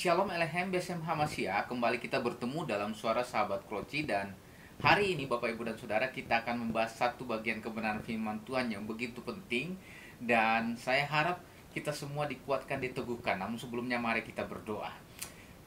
Shalom Alehem Besem Hamasya. Kembali kita bertemu dalam suara sahabat Kroci. Dan hari ini Bapak Ibu dan Saudara, kita akan membahas satu bagian kebenaran firman Tuhan yang begitu penting. Dan saya harap kita semua dikuatkan, diteguhkan. Namun sebelumnya mari kita berdoa.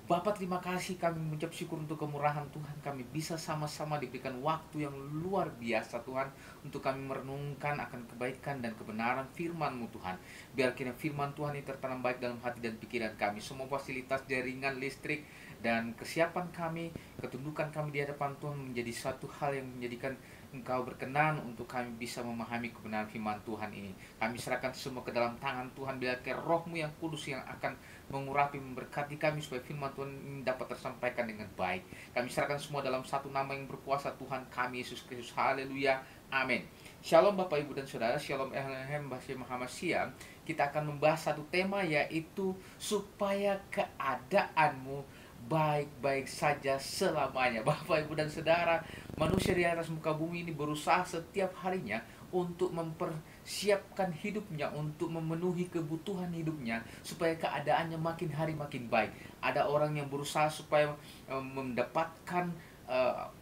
Bapak, terima kasih, kami mengucap syukur untuk kemurahan Tuhan. Kami bisa sama-sama diberikan waktu yang luar biasa Tuhan, untuk kami merenungkan akan kebaikan dan kebenaran firman-Mu Tuhan. Biar kiranya firman Tuhan ini tertanam baik dalam hati dan pikiran kami. Semua fasilitas jaringan listrik dan kesiapan kami, ketundukan kami di hadapan Tuhan menjadi satu hal yang menjadikan Engkau berkenan untuk kami bisa memahami kebenaran firman Tuhan ini. Kami serahkan semua ke dalam tangan Tuhan. Biar Roh-Mu yang kudus yang akan mengurapi, memberkati kami supaya firman Tuhan ini dapat tersampaikan dengan baik. Kami serahkan semua dalam satu nama yang berkuasa, Tuhan kami Yesus Kristus. Haleluya. Amin. Shalom Bapak Ibu dan Saudara. Shalom Elohim Bashem Hamasya. Kita akan membahas satu tema, yaitu supaya keadaanmu baik-baik saja selamanya. Bapak Ibu dan Saudara, manusia di atas muka bumi ini berusaha setiap harinya untuk mempersiapkan hidupnya, untuk memenuhi kebutuhan hidupnya, supaya keadaannya makin hari makin baik. Ada orang yang berusaha supaya mendapatkan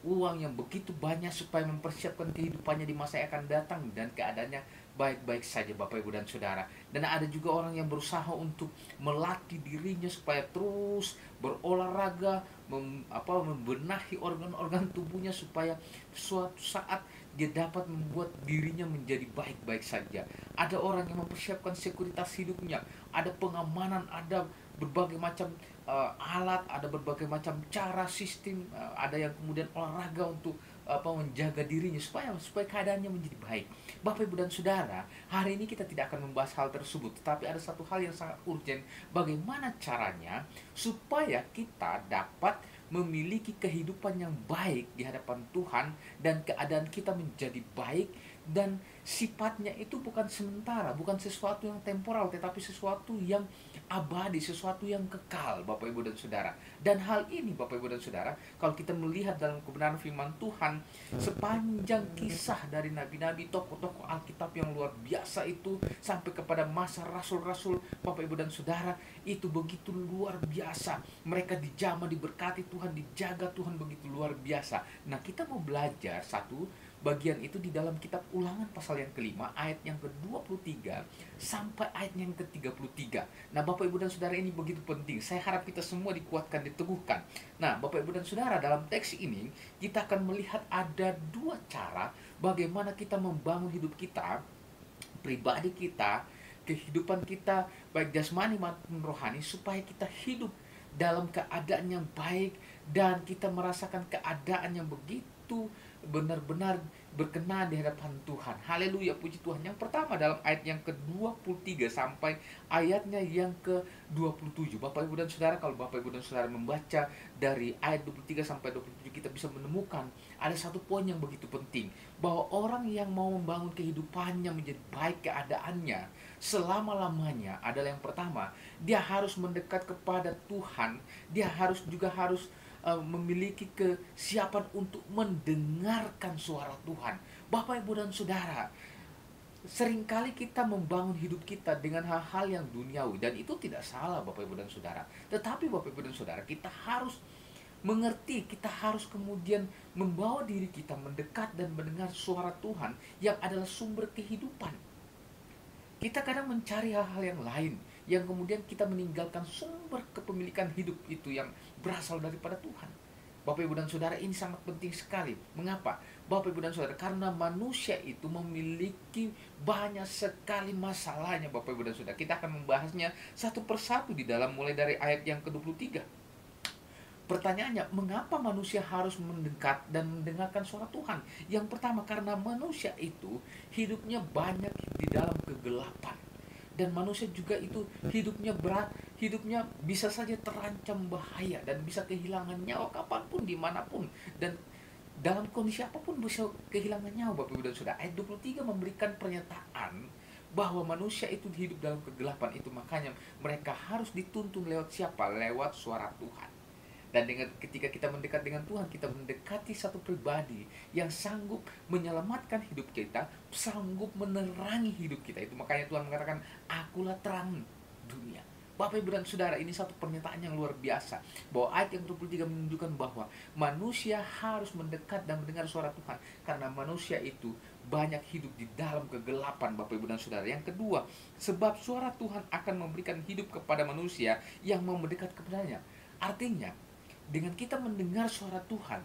uang yang begitu banyak supaya mempersiapkan kehidupannya di masa yang akan datang, dan keadaannya baik-baik saja Bapak Ibu dan Saudara. Dan ada juga orang yang berusaha untuk melatih dirinya supaya terus berolahraga, membenahi organ-organ tubuhnya supaya suatu saat dia dapat membuat dirinya menjadi baik-baik saja. Ada orang yang mempersiapkan sekuritas hidupnya, ada pengamanan, ada berbagai macam alat, ada berbagai macam cara sistem, ada yang kemudian olahraga untuk menjaga dirinya supaya keadaannya menjadi baik. Bapak Ibu dan Saudara, hari ini kita tidak akan membahas hal tersebut, tetapi ada satu hal yang sangat urgent. Bagaimana caranya supaya kita dapat memiliki kehidupan yang baik di hadapan Tuhan, dan keadaan kita menjadi baik, dan sifatnya itu bukan sementara, bukan sesuatu yang temporal, tetapi sesuatu yang abadi, sesuatu yang kekal Bapak Ibu dan Saudara. Dan hal ini Bapak Ibu dan Saudara, kalau kita melihat dalam kebenaran firman Tuhan, sepanjang kisah dari nabi-nabi, tokoh-tokoh Alkitab yang luar biasa itu, sampai kepada masa rasul-rasul Bapak Ibu dan Saudara, itu begitu luar biasa. Mereka dijamah, diberkati Tuhan, dijaga Tuhan begitu luar biasa. Nah, kita mau belajar satu bagian itu di dalam kitab Ulangan pasal yang kelima, ayat yang ke-23 sampai ayat yang ke-33. Nah, Bapak Ibu dan Saudara, ini begitu penting. Saya harap kita semua dikuatkan, diteguhkan. Nah, Bapak Ibu dan Saudara, dalam teks ini kita akan melihat ada dua cara bagaimana kita membangun hidup kita, pribadi kita, kehidupan kita baik jasmani maupun rohani, supaya kita hidup dalam keadaan yang baik dan kita merasakan keadaan yang begitu benar-benar berkenan di hadapan Tuhan. Haleluya, puji Tuhan. Yang pertama dalam ayat yang ke-23 sampai ayatnya yang ke-27. Bapak Ibu dan Saudara, kalau Bapak Ibu dan Saudara membaca dari ayat 23 sampai 27, kita bisa menemukan ada satu poin yang begitu penting, bahwa orang yang mau membangun kehidupannya menjadi baik keadaannya selama-lamanya adalah, yang pertama, dia harus mendekat kepada Tuhan. Dia harus memiliki kesiapan untuk mendengarkan suara Tuhan. Bapak Ibu dan Saudara, seringkali kita membangun hidup kita dengan hal-hal yang duniawi, dan itu tidak salah Bapak Ibu dan Saudara. Tetapi Bapak Ibu dan Saudara, kita harus mengerti, kita harus kemudian membawa diri kita mendekat dan mendengar suara Tuhan yang adalah sumber kehidupan. Kita kadang mencari hal-hal yang lain, yang kemudian kita meninggalkan sumber kepemilikan hidup itu yang berasal daripada Tuhan. Bapak Ibu dan Saudara, ini sangat penting sekali. Mengapa? Bapak Ibu dan Saudara, karena manusia itu memiliki banyak sekali masalahnya Bapak Ibu dan Saudara. Kita akan membahasnya satu persatu di dalam, mulai dari ayat yang ke-23. Pertanyaannya, mengapa manusia harus mendekat dan mendengarkan suara Tuhan? Yang pertama, karena manusia itu hidupnya banyak di dalam kegelapan. Dan manusia juga itu hidupnya berat, hidupnya bisa saja terancam bahaya, dan bisa kehilangan nyawa kapanpun, dimanapun, dan dalam kondisi apapun bisa kehilangan nyawa Bapak Ibu dan Saudara. Ayat 23 memberikan pernyataan bahwa manusia itu hidup dalam kegelapan itu, makanya mereka harus dituntun lewat siapa? Lewat suara Tuhan. Dan ketika kita mendekat dengan Tuhan, kita mendekati satu pribadi yang sanggup menyelamatkan hidup kita, sanggup menerangi hidup kita. Itu makanya Tuhan mengatakan, akulah terang dunia. Bapak Ibu dan Saudara, ini satu pernyataan yang luar biasa, bahwa ayat yang 23 menunjukkan bahwa manusia harus mendekat dan mendengar suara Tuhan, karena manusia itu banyak hidup di dalam kegelapan, Bapak Ibu dan Saudara. Yang kedua, sebab suara Tuhan akan memberikan hidup kepada manusia yang mau mendekat kepadanya. Artinya, dengan kita mendengar suara Tuhan,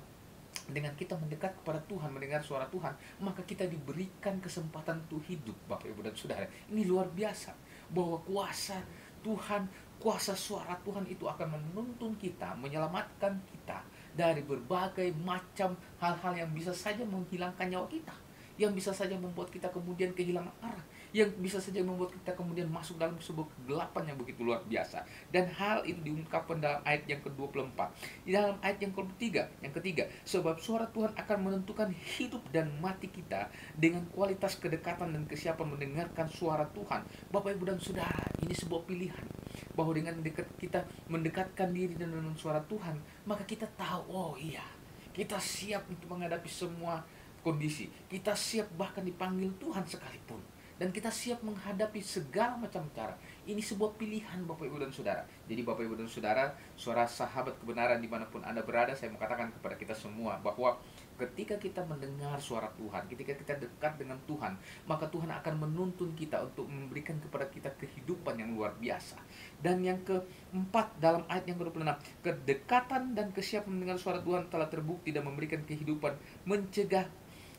dengan kita mendekat kepada Tuhan, mendengar suara Tuhan, maka kita diberikan kesempatan untuk hidup, Bapak Ibu dan Saudara. Ini luar biasa, bahwa kuasa Tuhan, kuasa suara Tuhan itu akan menuntun kita, menyelamatkan kita dari berbagai macam hal-hal yang bisa saja menghilangkan nyawa kita, yang bisa saja membuat kita kemudian kehilangan arah, yang bisa saja membuat kita kemudian masuk dalam sebuah kegelapan yang begitu luar biasa. Dan hal itu diungkapkan dalam ayat yang ke-24. Di dalam ayat yang ketiga, sebab suara Tuhan akan menentukan hidup dan mati kita dengan kualitas kedekatan dan kesiapan mendengarkan suara Tuhan. Bapak Ibu dan Saudara, ini sebuah pilihan, bahwa dengan kita mendekatkan diri dengan suara Tuhan, maka kita tahu, oh iya, kita siap untuk menghadapi semua kondisi. Kita siap bahkan dipanggil Tuhan sekalipun, dan kita siap menghadapi segala macam cara. Ini sebuah pilihan, Bapak Ibu dan Saudara. Jadi Bapak Ibu dan Saudara, suara sahabat kebenaran dimanapun Anda berada, saya mau katakan kepada kita semua bahwa ketika kita mendengar suara Tuhan, ketika kita dekat dengan Tuhan, maka Tuhan akan menuntun kita untuk memberikan kepada kita kehidupan yang luar biasa. Dan yang keempat, dalam ayat yang ke-26, kedekatan dan kesiapan mendengar suara Tuhan telah terbukti dan memberikan kehidupan, mencegah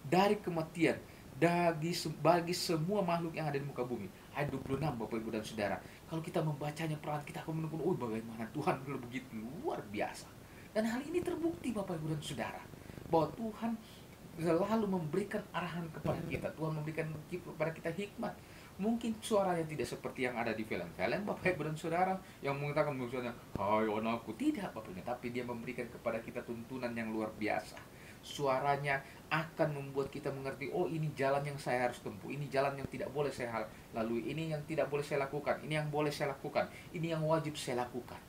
dari kematian bagi semua makhluk yang ada di muka bumi. Ayat 26, Bapak Ibu dan Saudara. Kalau kita membacanya perlahan, kita akan menemukan, oh bagaimana Tuhan begitu luar biasa. Dan hal ini terbukti, Bapak Ibu dan Saudara, bahwa Tuhan selalu memberikan arahan kepada kita. Tuhan memberikan kepada kita hikmat. Mungkin suaranya tidak seperti yang ada di film-film, Bapak Ibu dan Saudara, yang mengatakan misalnya, hai anakku, tidak Bapak Ibu, tapi dia memberikan kepada kita tuntunan yang luar biasa. Suaranya akan membuat kita mengerti, oh ini jalan yang saya harus tempuh, ini jalan yang tidak boleh saya lalui, ini yang tidak boleh saya lakukan, ini yang boleh saya lakukan, ini yang wajib saya lakukan.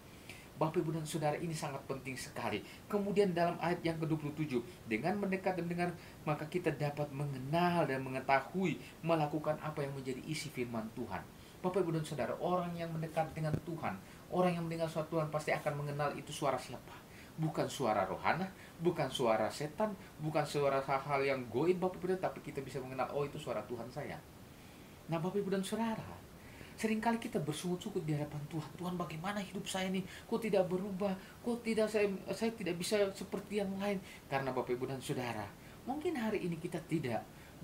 Bapak Ibu dan Saudara, ini sangat penting sekali. Kemudian dalam ayat yang ke-27, dengan mendekat dan dengar, maka kita dapat mengenal dan mengetahui, melakukan apa yang menjadi isi firman Tuhan. Bapak Ibu dan Saudara, orang yang mendekat dengan Tuhan, orang yang mendengar suara Tuhan pasti akan mengenal itu suara siapa. Bukan suara rohana, bukan suara setan, bukan suara hal-hal yang goib, Bapak Ibu, tapi kita bisa mengenal, oh itu suara Tuhan saya. Nah Bapak Ibu dan Saudara, seringkali kita bersungut-sungut di hadapan Tuhan. Tuhan, bagaimana hidup saya ini? Kok tidak berubah? Kok tidak saya tidak bisa seperti yang lain? Karena Bapak Ibu dan Saudara, mungkin hari ini kita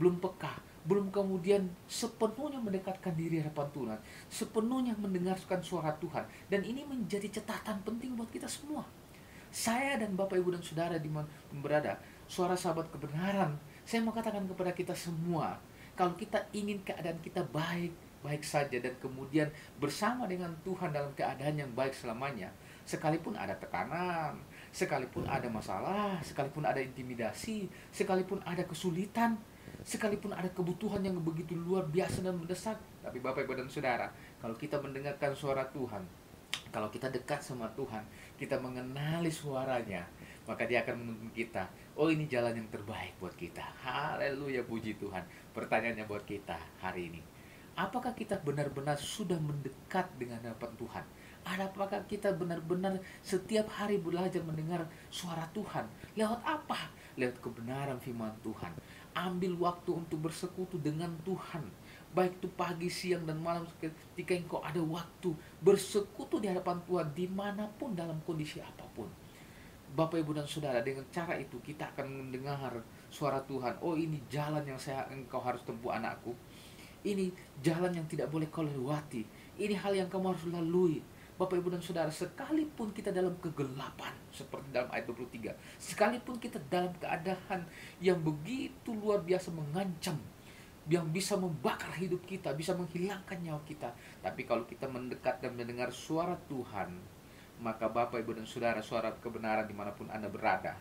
belum peka, belum kemudian sepenuhnya mendekatkan diri hadapan Tuhan, sepenuhnya mendengarkan suara Tuhan. Dan ini menjadi catatan penting buat kita semua. Saya dan Bapak Ibu dan Saudara di mana berada, suara sahabat kebenaran, saya mau katakan kepada kita semua, kalau kita ingin keadaan kita baik saja dan kemudian bersama dengan Tuhan dalam keadaan yang baik selamanya, sekalipun ada tekanan, sekalipun ada masalah, sekalipun ada intimidasi, sekalipun ada kesulitan, sekalipun ada kebutuhan yang begitu luar biasa dan mendesak, tapi Bapak Ibu dan Saudara, kalau kita mendengarkan suara Tuhan, kalau kita dekat sama Tuhan, kita mengenali suaranya, maka dia akan menuntun kita, oh ini jalan yang terbaik buat kita. Haleluya, puji Tuhan. Pertanyaannya buat kita hari ini, apakah kita benar-benar sudah mendekat dengan hadapan Tuhan? Apakah kita benar-benar setiap hari belajar mendengar suara Tuhan? Lewat apa? Lewat kebenaran firman Tuhan. Ambil waktu untuk bersekutu dengan Tuhan, baik itu pagi, siang, dan malam, ketika engkau ada waktu bersekutu di hadapan Tuhan dimanapun dalam kondisi apapun. Bapak Ibu dan Saudara, dengan cara itu kita akan mendengar suara Tuhan. Oh ini jalan yang engkau harus tempuh anakku, ini jalan yang tidak boleh kau lewati, ini hal yang kamu harus lalui. Bapak Ibu dan Saudara, sekalipun kita dalam kegelapan seperti dalam ayat 23, sekalipun kita dalam keadaan yang begitu luar biasa mengancam, yang bisa membakar hidup kita, bisa menghilangkan nyawa kita, tapi kalau kita mendekat dan mendengar suara Tuhan, maka Bapak Ibu dan Saudara, suara kebenaran dimanapun Anda berada,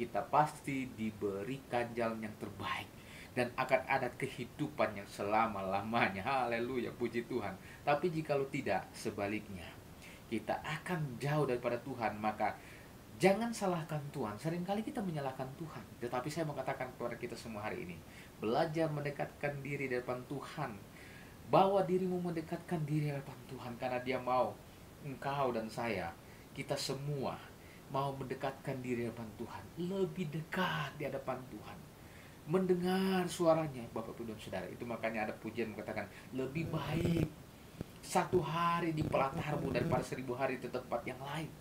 kita pasti diberikan jalan yang terbaik dan akan ada kehidupan yang selama-lamanya. Haleluya, puji Tuhan. Tapi jikalau tidak, sebaliknya, kita akan jauh daripada Tuhan. Maka jangan salahkan Tuhan. Seringkali kita menyalahkan Tuhan, tetapi saya mau katakan kepada kita semua hari ini, belajar mendekatkan diri di depan Tuhan. Bawa dirimu mendekatkan diri di depan Tuhan, karena Dia mau engkau dan saya, kita semua mau mendekatkan diri di hadapan Tuhan, lebih dekat di hadapan Tuhan, mendengar suaranya, Bapak Ibu dan Saudara. Itu makanya ada pujian mengatakan, lebih baik satu hari di pelataharmu daripada 1000 hari di tempat yang lain.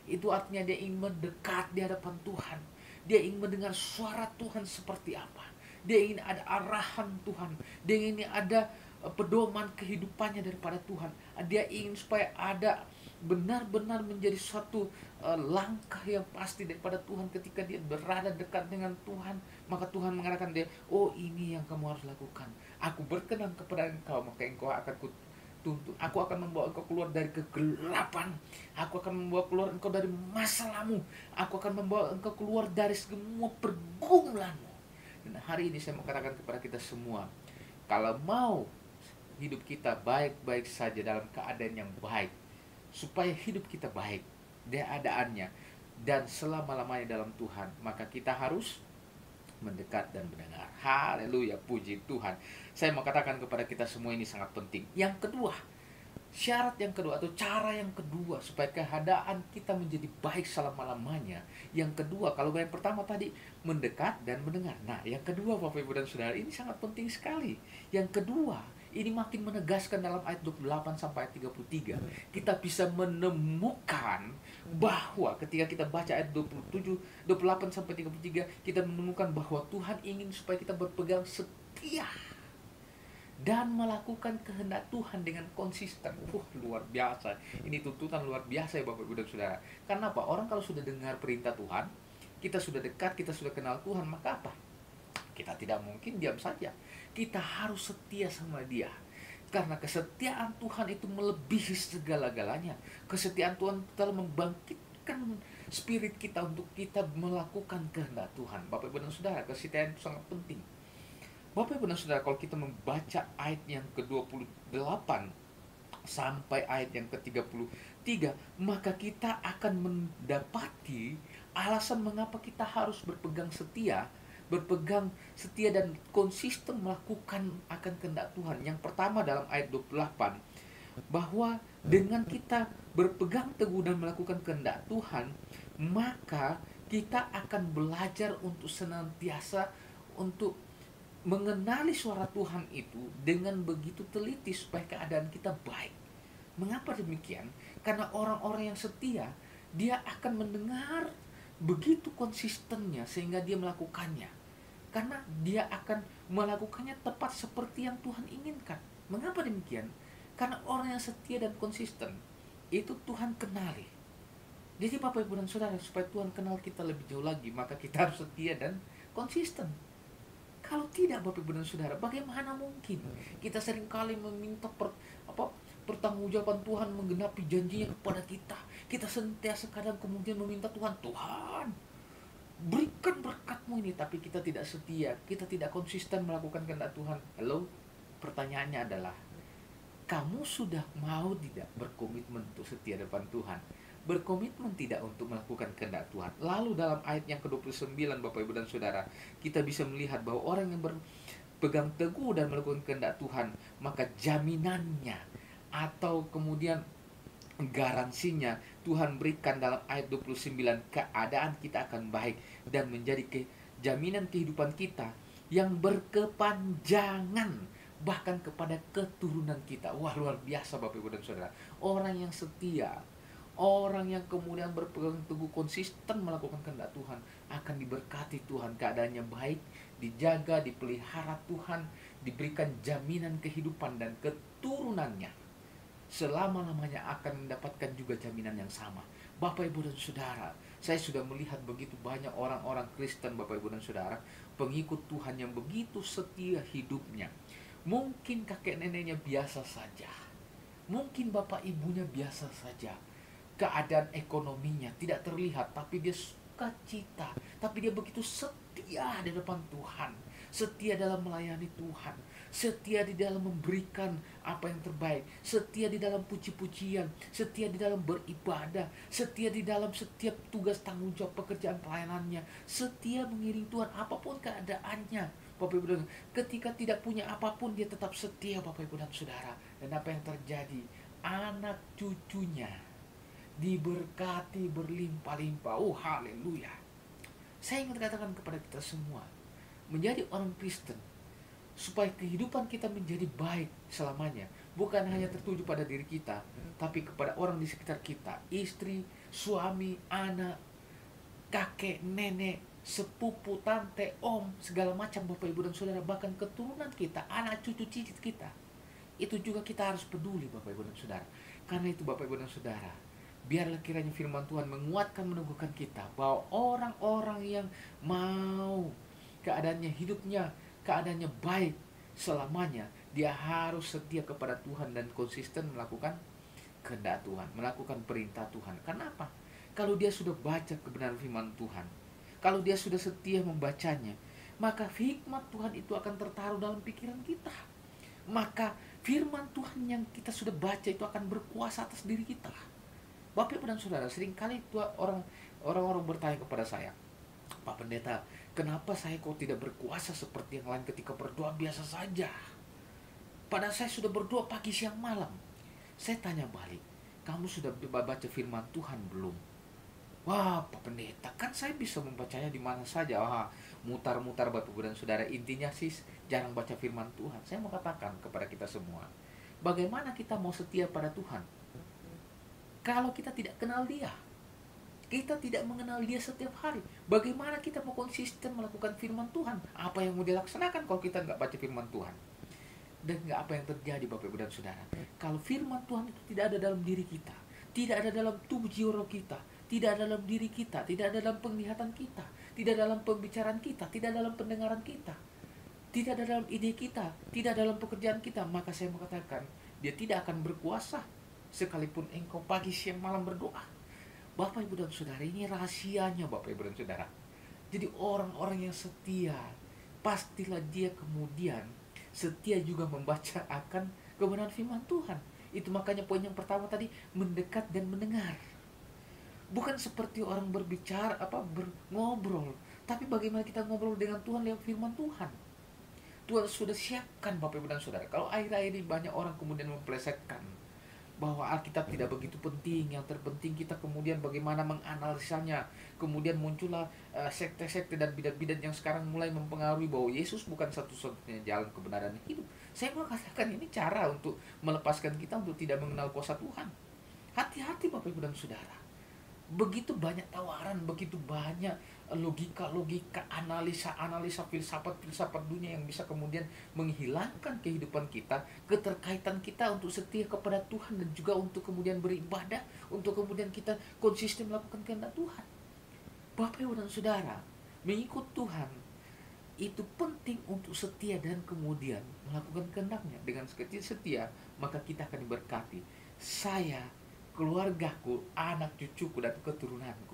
Itu artinya dia ingin mendekat di hadapan Tuhan. Dia ingin mendengar suara Tuhan seperti apa. Dia ingin ada arahan Tuhan. Dia ingin ada pedoman kehidupannya daripada Tuhan. Dia ingin supaya ada benar-benar menjadi suatu langkah yang pasti daripada Tuhan. Ketika dia berada dekat dengan Tuhan, maka Tuhan mengatakan dia, oh ini yang kamu harus lakukan. Aku berkenan kepada engkau, maka engkau akan tuntun. Aku akan membawa engkau keluar dari kegelapan. Aku akan membawa keluar engkau dari masalahmu. Aku akan membawa engkau keluar dari semua pergumulanmu. Dan hari ini saya mau katakan kepada kita semua, kalau mau hidup kita baik-baik saja dalam keadaan yang baik, supaya hidup kita baik keadaannya dan selama-lamanya dalam Tuhan, maka kita harus mendekat dan mendengar. Haleluya, puji Tuhan. Saya mau katakan kepada kita semua, ini sangat penting. Yang kedua, syarat yang kedua atau cara yang kedua supaya keadaan kita menjadi baik selama-lamanya. Yang kedua, kalau yang pertama tadi mendekat dan mendengar. Nah, yang kedua Bapak Ibu dan Saudara, ini sangat penting sekali. Yang kedua, ini makin menegaskan dalam ayat 28 sampai ayat 33. Kita bisa menemukan bahwa ketika kita baca ayat 27, 28 sampai 33, kita menemukan bahwa Tuhan ingin supaya kita berpegang setia dan melakukan kehendak Tuhan dengan konsisten. Luar biasa. Ini tuntutan luar biasa ya Bapak Ibu dan Saudara. Karena apa? Orang kalau sudah dengar perintah Tuhan, kita sudah dekat, kita sudah kenal Tuhan, maka apa? Kita tidak mungkin diam saja. Kita harus setia sama Dia. Karena kesetiaan Tuhan itu melebihi segala-galanya. Kesetiaan Tuhan telah membangkitkan spirit kita untuk kita melakukan kehendak Tuhan. Bapak Ibu dan Saudara, kesetiaan itu sangat penting. Bapak Ibu dan Saudara, kalau kita membaca ayat yang ke-28 sampai ayat yang ke-33, maka kita akan mendapati alasan mengapa kita harus berpegang setia dan konsisten melakukan akan kehendak Tuhan. Yang pertama dalam ayat 28, bahwa dengan kita berpegang teguh dan melakukan kehendak Tuhan, maka kita akan belajar untuk senantiasa untuk mengenali suara Tuhan itu dengan begitu teliti supaya keadaan kita baik. Mengapa demikian? Karena orang-orang yang setia, dia akan mendengar begitu konsistennya sehingga dia melakukannya. Karena dia akan melakukannya tepat seperti yang Tuhan inginkan. Mengapa demikian? Karena orang yang setia dan konsisten itu Tuhan kenali. Jadi Bapak Ibu dan Saudara, supaya Tuhan kenal kita lebih jauh lagi, maka kita harus setia dan konsisten. Kalau tidak Bapak Ibu dan Saudara, bagaimana mungkin kita seringkali meminta pertanggungjawaban Tuhan menggenapi janjinya kepada kita. Kita sentiasa kadang kemudian meminta Tuhan, berikan berkat-Mu ini, tapi kita tidak setia, kita tidak konsisten melakukan kehendak Tuhan. Halo, pertanyaannya adalah, kamu sudah mau tidak berkomitmen untuk setia depan Tuhan? Berkomitmen tidak untuk melakukan kehendak Tuhan? Lalu dalam ayat yang ke-29 Bapak Ibu dan Saudara, kita bisa melihat bahwa orang yang berpegang teguh dan melakukan kehendak Tuhan, maka jaminannya atau kemudian garansinya Tuhan berikan dalam ayat 29, keadaan kita akan baik dan menjadi jaminan kehidupan kita yang berkepanjangan bahkan kepada keturunan kita. Wah, luar biasa Bapak Ibu dan Saudara. Orang yang setia, orang yang kemudian berpegang teguh konsisten melakukan kehendak Tuhan akan diberkati Tuhan, keadaannya baik, dijaga, dipelihara Tuhan, diberikan jaminan kehidupan, dan keturunannya selama-lamanya akan mendapatkan juga jaminan yang sama. Bapak Ibu dan Saudara, saya sudah melihat begitu banyak orang-orang Kristen Bapak Ibu dan Saudara, pengikut Tuhan yang begitu setia hidupnya. Mungkin kakek neneknya biasa saja, mungkin bapak ibunya biasa saja, keadaan ekonominya tidak terlihat, tapi dia sukacita, tapi dia begitu setia di depan Tuhan, setia dalam melayani Tuhan, setia di dalam memberikan apa yang terbaik, setia di dalam puji-pujian, setia di dalam beribadah, setia di dalam setiap tugas tanggung jawab pekerjaan pelayanannya, setia mengiring Tuhan apapun keadaannya. Bapak Ibu dan ketika tidak punya apapun, dia tetap setia Bapak Ibu dan Saudara. Dan apa yang terjadi? Anak cucunya diberkati berlimpah-limpah. Oh, haleluya. Saya ingin katakan kepada kita semua, menjadi orang Kristen, supaya kehidupan kita menjadi baik selamanya, bukan hanya tertuju pada diri kita, tapi kepada orang di sekitar kita, istri, suami, anak, kakek, nenek, sepupu, tante, om, segala macam Bapak Ibu dan Saudara, bahkan keturunan kita, anak cucu cicit kita. Itu juga kita harus peduli Bapak Ibu dan Saudara. Karena itu Bapak Ibu dan Saudara, biarlah kiranya firman Tuhan menguatkan, meneguhkan kita bahwa orang-orang yang mau keadaannya, hidupnya, keadaannya baik selamanya, dia harus setia kepada Tuhan dan konsisten melakukan kehendak Tuhan, melakukan perintah Tuhan. Kenapa? Kalau dia sudah baca kebenaran firman Tuhan, kalau dia sudah setia membacanya, maka hikmat Tuhan itu akan tertaruh dalam pikiran kita. Maka firman Tuhan yang kita sudah baca itu akan berkuasa atas diri kita. Bapak Ibu dan Saudara, seringkali itu orang-orang bertanya kepada saya, Pak Pendeta, kenapa saya kok tidak berkuasa seperti yang lain ketika berdoa biasa saja? Padahal saya sudah berdoa pagi, siang, malam. Saya tanya balik, kamu sudah baca firman Tuhan belum? Wah, Pak Pendeta, kan saya bisa membacanya di mana saja. Wah, mutar-mutar Bapak Ibu dan Saudara. Intinya sih jarang baca firman Tuhan. Saya mau katakan kepada kita semua, bagaimana kita mau setia pada Tuhan kalau kita tidak kenal Dia? Kita tidak mengenal Dia setiap hari. Bagaimana kita mau konsisten melakukan firman Tuhan? Apa yang mau dilaksanakan kalau kita nggak baca firman Tuhan? Dan nggak apa yang terjadi Bapak Ibu dan Saudara? Kalau firman Tuhan itu tidak ada dalam diri kita, tidak ada dalam tubuh jiwa kita, tidak ada dalam diri kita, tidak ada dalam penglihatan kita, tidak dalam pembicaraan kita, tidak dalam pendengaran kita, tidak ada dalam ide kita, tidak dalam pekerjaan kita, maka saya mengatakan dia tidak akan berkuasa sekalipun engkau pagi siang malam berdoa. Bapak Ibu dan Saudara, ini rahasianya Bapak Ibu dan Saudara. Jadi orang-orang yang setia, pastilah dia kemudian setia juga membaca akan kebenaran firman Tuhan. Itu makanya poin yang pertama tadi, mendekat dan mendengar. Bukan seperti orang berbicara, ngobrol, tapi bagaimana kita ngobrol dengan Tuhan lewat firman Tuhan. Tuhan sudah siapkan Bapak Ibu dan Saudara. Kalau akhir-akhir ini banyak orang kemudian memplesetkan bahwa Alkitab tidak begitu penting, yang terpenting kita kemudian bagaimana menganalisanya. Kemudian muncullah sekte-sekte dan bidat-bidat yang sekarang mulai mempengaruhi bahwa Yesus bukan satu-satunya jalan kebenaran hidup. Saya mau katakan ini cara untuk melepaskan kita untuk tidak mengenal kuasa Tuhan. Hati-hati Bapak Ibu dan Saudara. Begitu banyak tawaran, begitu banyak logika-logika, analisa-analisa, filsafat-filsafat dunia yang bisa kemudian menghilangkan kehidupan kita, keterkaitan kita untuk setia kepada Tuhan dan juga untuk kemudian beribadah, untuk kemudian kita konsisten melakukan kehendak Tuhan. Bapak Ibu dan Saudara, mengikut Tuhan itu penting untuk setia dan kemudian melakukan kehendaknya. Dengan setia, maka kita akan diberkati. Saya, keluargaku, anak cucuku, dan keturunanku.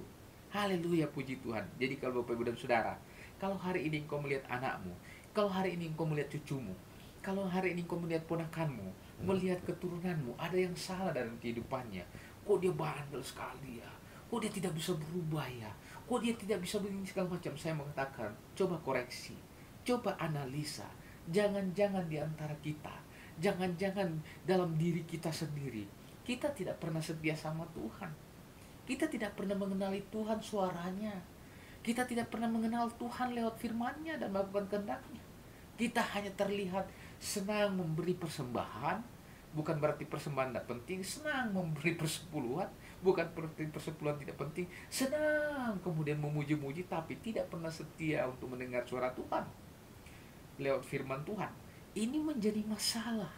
Haleluya, puji Tuhan. Jadi kalau Bapak Ibu dan Saudara, kalau hari ini engkau melihat anakmu, kalau hari ini engkau melihat cucumu, kalau hari ini engkau melihat ponakanmu, melihat keturunanmu, ada yang salah dalam kehidupannya. Kok dia bandel sekali ya? Kok dia tidak bisa berubah ya? Kok dia tidak bisa begini segala macam? Saya mengatakan, coba koreksi, coba analisa. Jangan-jangan di antara kita, jangan-jangan dalam diri kita sendiri, kita tidak pernah setia sama Tuhan. Kita tidak pernah mengenali Tuhan suaranya. Kita tidak pernah mengenal Tuhan lewat firman-Nya dan melakukan kehendak-Nya. Kita hanya terlihat senang memberi persembahan. Bukan berarti persembahan tidak penting. Senang memberi persepuluhan. Bukan berarti persepuluhan tidak penting. Senang kemudian memuji-muji, tapi tidak pernah setia untuk mendengar suara Tuhan lewat firman Tuhan. Ini menjadi masalah.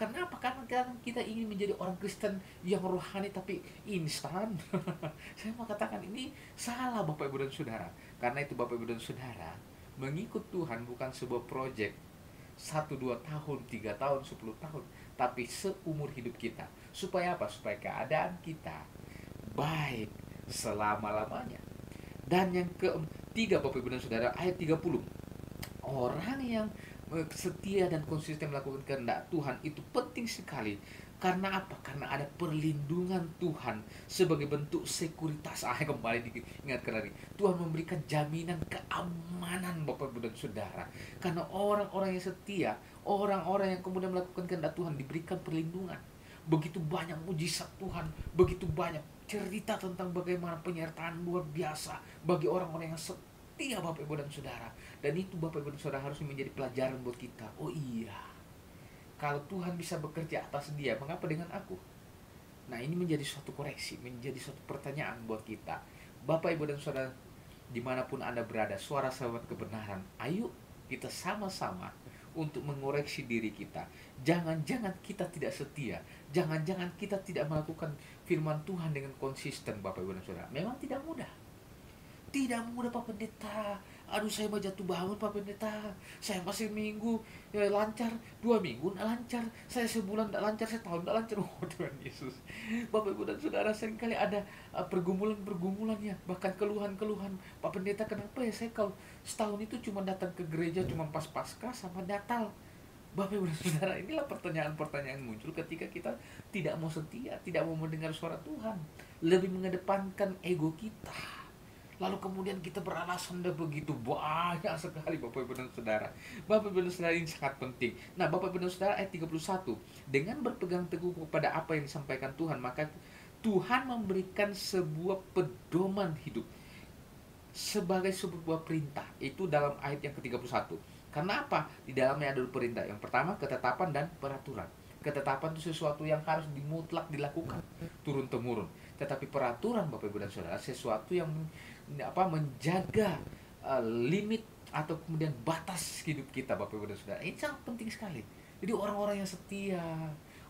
Karena apa? Karena kita ingin menjadi orang Kristen yang rohani tapi instan. Saya mau katakan ini salah Bapak Ibu dan Saudara. Karena itu Bapak Ibu dan Saudara, mengikut Tuhan bukan sebuah proyek 1-2 tahun, 3 tahun, 10 tahun, tapi seumur hidup kita. Supaya apa? Supaya keadaan kita baik selama-lamanya. Dan yang ketiga Bapak Ibu dan Saudara, ayat 30. Orang yang setia dan konsisten melakukan kehendak Tuhan itu penting sekali. Karena apa? Karena ada perlindungan Tuhan sebagai bentuk sekuritas. Kembali diingatkan lagi, Tuhan memberikan jaminan keamanan Bapak Ibu dan Saudara. Karena orang-orang yang setia, orang-orang yang kemudian melakukan kehendak Tuhan diberikan perlindungan. begitu banyak mujizat Tuhan, begitu banyak cerita tentang bagaimana penyertaan luar biasa bagi orang-orang yang setia Bapak Ibu dan Saudara. Dan itu Bapak Ibu dan Saudara harus menjadi pelajaran buat kita. Oh iya, kalau Tuhan bisa bekerja atas dia, mengapa dengan aku? Nah, ini menjadi suatu koreksi, menjadi suatu pertanyaan buat kita. Bapak, Ibu, dan Saudara, dimanapun Anda berada, suara sahabat kebenaran, ayo kita sama-sama untuk mengoreksi diri kita. Jangan-jangan kita tidak setia. Jangan-jangan kita tidak melakukan firman Tuhan dengan konsisten, Bapak, Ibu, dan Saudara. Memang tidak mudah. Tidak mudah Pak Pendeta. Aduh, saya mau jatuh bangun Pak Pendeta. Saya masih minggu lancar, 2 minggu nggak lancar, saya sebulan nggak lancar, saya tahun nggak lancar. Oh Tuhan Yesus. Bapak Ibu dan Saudara, seringkali ada pergumulan-pergumulan ya, bahkan keluhan-keluhan. Pak Pendeta, kenapa ya saya kalau setahun itu cuma datang ke gereja cuma pas Paskah sama Natal? Bapak Ibu dan Saudara, inilah pertanyaan-pertanyaan muncul ketika kita tidak mau setia, tidak mau mendengar suara Tuhan, lebih mengedepankan ego kita. Lalu kemudian kita beralasan dan begitu banyak sekali Bapak Ibu dan Saudara. Bapak Ibu dan Saudara, ini sangat penting. Nah, Bapak Ibu dan Saudara, ayat 31. Dengan berpegang teguh kepada apa yang disampaikan Tuhan, maka Tuhan memberikan sebuah pedoman hidup sebagai sebuah perintah. Itu dalam ayat yang ke-31. Karena apa? Di dalamnya ada perintah. Yang pertama, ketetapan dan peraturan. Ketetapan itu sesuatu yang harus dimutlak dilakukan turun-temurun. Tetapi peraturan Bapak Ibu dan Saudara sesuatu yang menjaga limit atau kemudian batas hidup kita Bapak Ibu dan Saudara. Ini sangat penting sekali. Jadi orang-orang yang setia,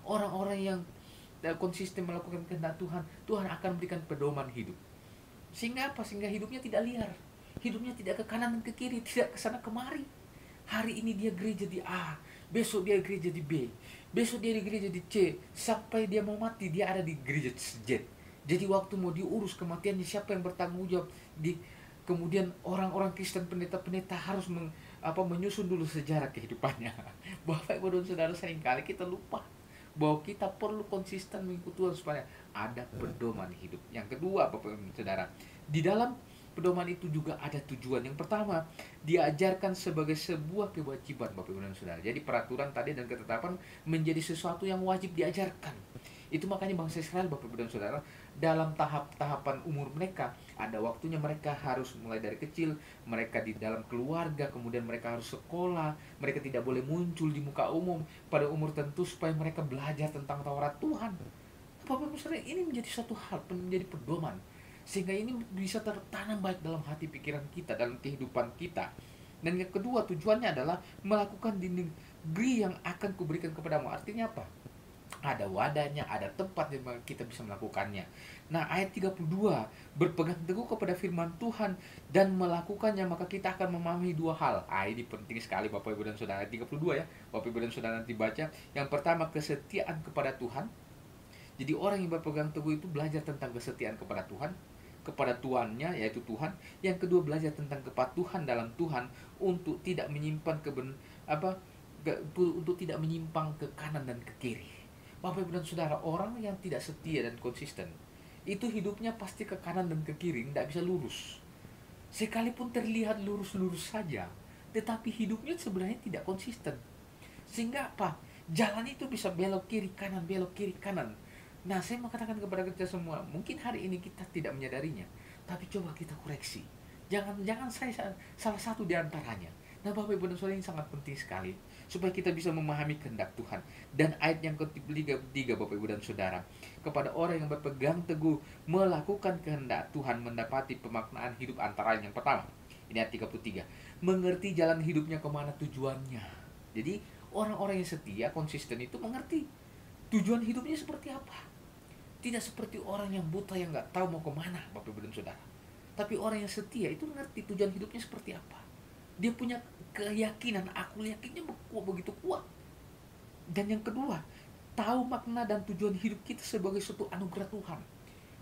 orang-orang yang konsisten melakukan kehendak Tuhan, Tuhan akan memberikan pedoman hidup. Sehingga apa? Sehingga hidupnya tidak liar. Hidupnya tidak ke kanan dan ke kiri, tidak ke sana kemari. Hari ini dia gereja di A, besok dia gereja di B, besok dia di gereja di C, sampai dia mau mati dia ada di gereja Z. Jadi waktu mau diurus kematiannya, siapa yang bertanggung jawab? Kemudian orang-orang Kristen, pendeta-pendeta harus menyusun dulu sejarah kehidupannya. Bapak Ibu dan Saudara, seringkali kita lupa bahwa kita perlu konsisten mengikuti Tuhan supaya ada pedoman hidup. Yang kedua Bapak Ibu dan Saudara, di dalam pedoman itu juga ada tujuan. Yang pertama, diajarkan sebagai sebuah kewajiban Bapak Ibu dan Saudara. Jadi peraturan tadi dan ketetapan menjadi sesuatu yang wajib diajarkan. Itu makanya bangsa Israel Bapak Ibu dan Saudara, dalam tahapan umur mereka, ada waktunya mereka harus mulai dari kecil, mereka di dalam keluarga, kemudian mereka harus sekolah, mereka tidak boleh muncul di muka umum pada umur tertentu supaya mereka belajar tentang Taurat Tuhan. Bapak Ibu Saudara, ini menjadi suatu hal, menjadi pedoman, sehingga ini bisa tertanam baik dalam hati pikiran kita, dalam kehidupan kita. Dan yang kedua, tujuannya adalah melakukan di negeri yang akan kuberikan kepadamu. Artinya apa? Ada wadahnya, ada tempat yang kita bisa melakukannya. Nah, ayat 32, berpegang teguh kepada firman Tuhan dan melakukannya, maka kita akan memahami dua hal. Ini penting sekali Bapak Ibu dan Saudara. Ayat 32 ya, Bapak Ibu dan Saudara nanti baca. Yang pertama, kesetiaan kepada Tuhan. Jadi orang yang berpegang teguh itu belajar tentang kesetiaan kepada Tuhan, kepada tuannya yaitu Tuhan. Yang kedua, belajar tentang kepatuhan dalam Tuhan untuk tidak menyimpan untuk tidak menyimpang ke kanan dan ke kiri. Bapak Ibu dan Saudara, orang yang tidak setia dan konsisten itu hidupnya pasti ke kanan dan ke kiri, tidak bisa lurus. Sekalipun terlihat lurus-lurus saja, tetapi hidupnya sebenarnya tidak konsisten. Sehingga apa? Jalan itu bisa belok kiri kanan, belok kiri kanan. Nah, saya mau katakan kepada kita semua, mungkin hari ini kita tidak menyadarinya, tapi coba kita koreksi. Jangan saya salah satu di antaranya. Nah, Bapak Ibu dan Saudara, ini sangat penting sekali supaya kita bisa memahami kehendak Tuhan. Dan ayat yang ketiga Bapak Ibu dan Saudara, kepada orang yang berpegang teguh melakukan kehendak Tuhan mendapati pemaknaan hidup antara yang pertama. Ini ayat 33. Mengerti jalan hidupnya kemana tujuannya. Jadi orang-orang yang setia, konsisten itu mengerti tujuan hidupnya seperti apa. Tidak seperti orang yang buta yang gak tahu mau kemana Bapak Ibu dan Saudara. Tapi orang yang setia itu mengerti tujuan hidupnya seperti apa. Dia punya keyakinan, aku yakinnya begitu kuat. Dan yang kedua, tahu makna dan tujuan hidup kita sebagai suatu anugerah Tuhan.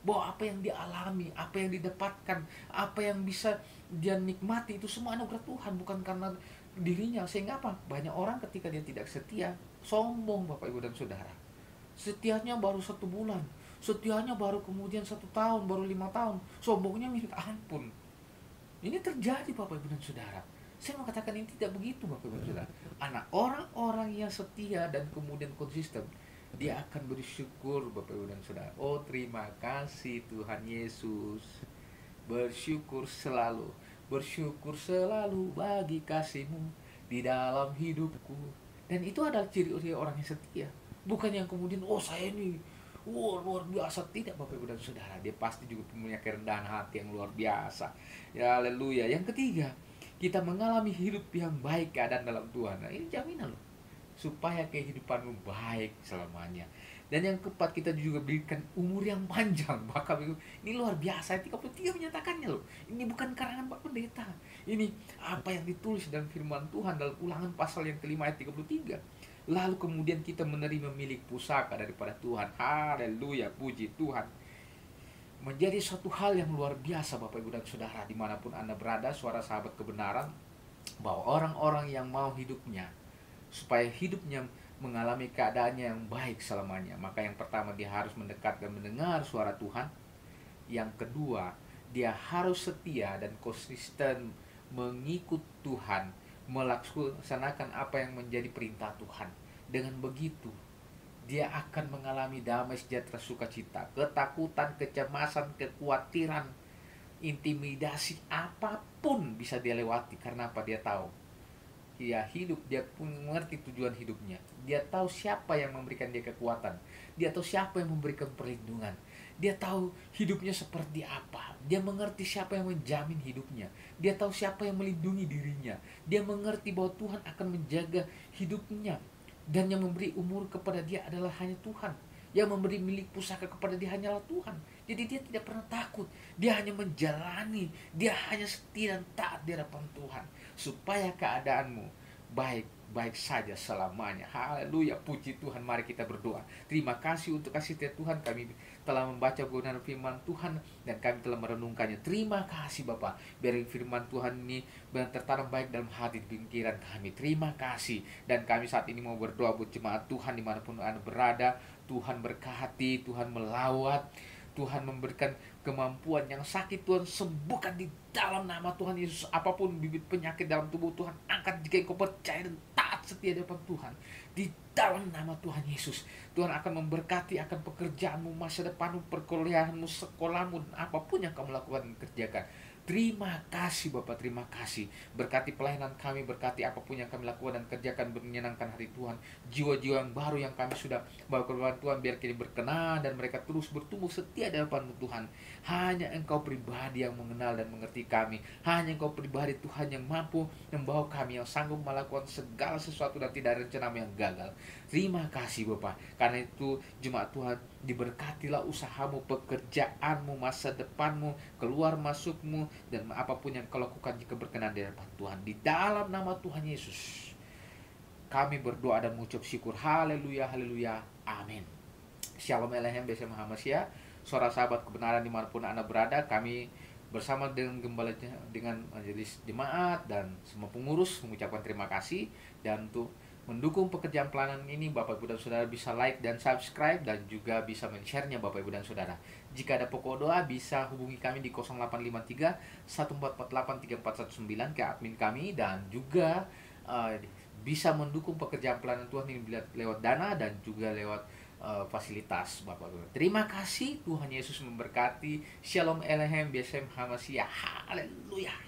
Bahwa apa yang dia alami, apa yang didapatkan, apa yang bisa dia nikmati, itu semua anugerah Tuhan, bukan karena dirinya. Sehingga apa? Banyak orang ketika dia tidak setia, sombong Bapak Ibu dan Saudara. Setianya baru 1 bulan, setianya baru kemudian 1 tahun, baru 5 tahun, sombongnya minta ampun. Ini terjadi Bapak Ibu dan Saudara. Saya mau katakan ini tidak begitu Bapak Ibu dan Saudara. Orang-orang yang setia dan kemudian konsisten, dia akan bersyukur Bapak Ibu dan Saudara. Oh terima kasih Tuhan Yesus. Bersyukur selalu bagi kasih-Mu di dalam hidupku. Dan itu adalah ciri orang yang setia. Bukan yang kemudian, oh saya ini luar biasa. Tidak Bapak Ibu dan Saudara. Dia pasti juga punya kerendahan hati yang luar biasa. Ya haleluya. Yang ketiga, kita mengalami hidup yang baik keadaan dalam Tuhan. Nah, ini jaminan loh, supaya kehidupanmu baik selamanya. Dan yang keempat, kita juga berikan umur yang panjang. Bahkan ini luar biasa, 33 menyatakannya loh. Ini bukan karangan Pak Pendeta. Ini apa yang ditulis dalam firman Tuhan dalam Ulangan pasal yang kelima ayat 33. Lalu kemudian kita menerima milik pusaka daripada Tuhan. Haleluya, puji Tuhan. Menjadi suatu hal yang luar biasa Bapak Ibu dan Saudara, dimanapun Anda berada, suara sahabat kebenaran, bahwa orang-orang yang mau hidupnya supaya hidupnya mengalami keadaannya yang baik selamanya, maka yang pertama dia harus mendekat dan mendengar suara Tuhan. Yang kedua, dia harus setia dan konsisten mengikut Tuhan, melaksanakan apa yang menjadi perintah Tuhan. Dengan begitu, dia akan mengalami damai, sejahtera, sukacita, ketakutan, kecemasan, kekhawatiran, intimidasi apapun bisa dia lewati. Karena apa? Dia tahu dia hidup, dia pun mengerti tujuan hidupnya. Dia tahu siapa yang memberikan dia kekuatan. Dia tahu siapa yang memberikan perlindungan. Dia tahu hidupnya seperti apa. Dia mengerti siapa yang menjamin hidupnya. Dia tahu siapa yang melindungi dirinya. Dia mengerti bahwa Tuhan akan menjaga hidupnya. Dan yang memberi umur kepada dia adalah hanya Tuhan. Yang memberi milik pusaka kepada dia hanyalah Tuhan. Jadi dia tidak pernah takut. Dia hanya menjalani. Dia hanya setia dan taat di hadapan Tuhan, supaya keadaanmu baik saja selamanya. Haleluya, puji Tuhan. Mari kita berdoa. Terima kasih untuk kasih setia Tuhan. Kami telah membaca kebenaran firman Tuhan dan kami telah merenungkannya. Terima kasih Bapak. Biar firman Tuhan ini benar tertanam baik dalam hati dan pikiran kami. Terima kasih. Dan kami saat ini mau berdoa buat jemaat Tuhan dimanapun Anda berada. Tuhan berkati, Tuhan melawat, Tuhan memberikan kemampuan. Yang sakit Tuhan sembuhkan di dalam nama Tuhan Yesus. Apapun bibit penyakit dalam tubuh Tuhan angkat jika engkau percaya dan taat setia di depan Tuhan. Di dalam nama Tuhan Yesus, Tuhan akan memberkati akan pekerjaanmu, masa depanmu, perkuliahanmu, sekolahmu, dan apapun yang kamu lakukan dan kerjakan. Terima kasih Bapak, terima kasih. Berkati pelayanan kami, berkati apapun yang kami lakukan dan kerjakan menyenangkan hati Tuhan. Jiwa-jiwa yang baru yang kami sudah bawa ke depan Tuhan, biar kini berkenan dan mereka terus bertumbuh setia di hadapan Tuhan. Hanya Engkau pribadi yang mengenal dan mengerti kami. Hanya Engkau pribadi Tuhan yang mampu membawa kami, yang sanggup melakukan segala sesuatu dan tidak ada rencana yang gagal. Terima kasih Bapak. Karena itu jemaat Tuhan, diberkatilah usahamu, pekerjaanmu, masa depanmu, keluar masukmu, dan apapun yang kau lakukan jika berkenan di hadapan Tuhan. Di dalam nama Tuhan Yesus kami berdoa dan mengucap syukur. Haleluya, haleluya, amin. Shalom Elohim Besem Hamasya. Suara sahabat kebenaran dimanapun Anda berada, kami bersama dengan gembala, dengan majelis jemaat dan semua pengurus mengucapkan terima kasih. Dan untuk mendukung pekerjaan pelayanan ini, Bapak Ibu dan Saudara bisa like dan subscribe, dan juga bisa men-share-nya Bapak Ibu dan Saudara. Jika ada pokok doa, bisa hubungi kami di 0853 1448 3419 ke admin kami. Dan juga bisa mendukung pekerjaan pelayanan Tuhan ini lewat dana dan juga lewat fasilitas Bapak Ibu. Terima kasih, Tuhan Yesus memberkati. Shalom Elohim Besem Hamasya. Haleluya.